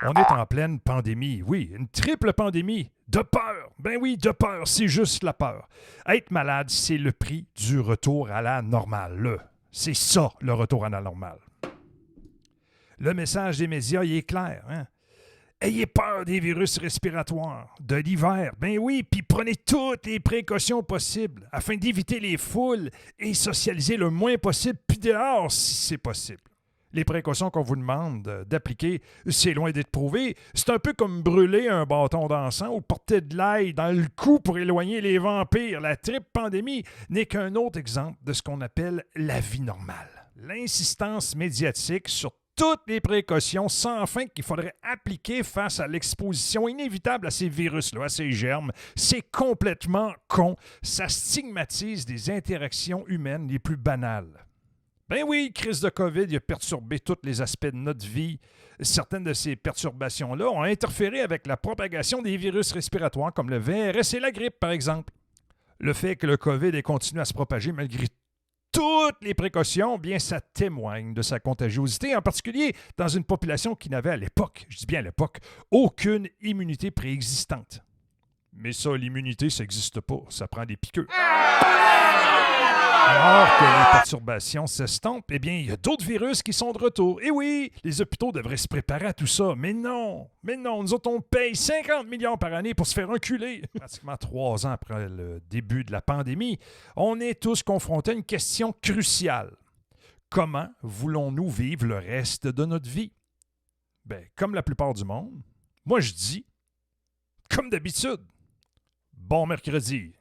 On est en pleine pandémie, oui, une triple pandémie. De peur, ben oui, de peur, c'est juste la peur. Être malade, c'est le prix du retour à la normale. C'est ça, le retour à la normale. Le message des médias, il est clair. Hein? Ayez peur des virus respiratoires, de l'hiver, ben oui, puis prenez toutes les précautions possibles afin d'éviter les foules et socialiser le moins possible, puis dehors si c'est possible. Les précautions qu'on vous demande d'appliquer, c'est loin d'être prouvé. C'est un peu comme brûler un bâton d'encens ou porter de l'ail dans le cou pour éloigner les vampires. La triple pandémie n'est qu'un autre exemple de ce qu'on appelle la vie normale. L'insistance médiatique sur toutes les précautions sans fin qu'il faudrait appliquer face à l'exposition inévitable à ces virus-là, à ces germes, c'est complètement con. Ça stigmatise des interactions humaines les plus banales. Ben oui, crise de COVID a perturbé tous les aspects de notre vie. Certaines de ces perturbations-là ont interféré avec la propagation des virus respiratoires comme le VRS et la grippe, par exemple. Le fait que le COVID ait continué à se propager malgré toutes les précautions, bien ça témoigne de sa contagiosité, en particulier dans une population qui n'avait à l'époque, je dis bien à l'époque, aucune immunité préexistante. Mais ça, l'immunité, ça n'existe pas, ça prend des piqûres. Alors que les perturbations s'estompent, eh bien, il y a d'autres virus qui sont de retour. Et oui, les hôpitaux devraient se préparer à tout ça. Mais non, nous autres, on paye 50 millions par année pour se faire enculer. Pratiquement 3 ans après le début de la pandémie, on est tous confrontés à une question cruciale. Comment voulons-nous vivre le reste de notre vie? Ben, comme la plupart du monde, moi je dis, comme d'habitude, bon mercredi.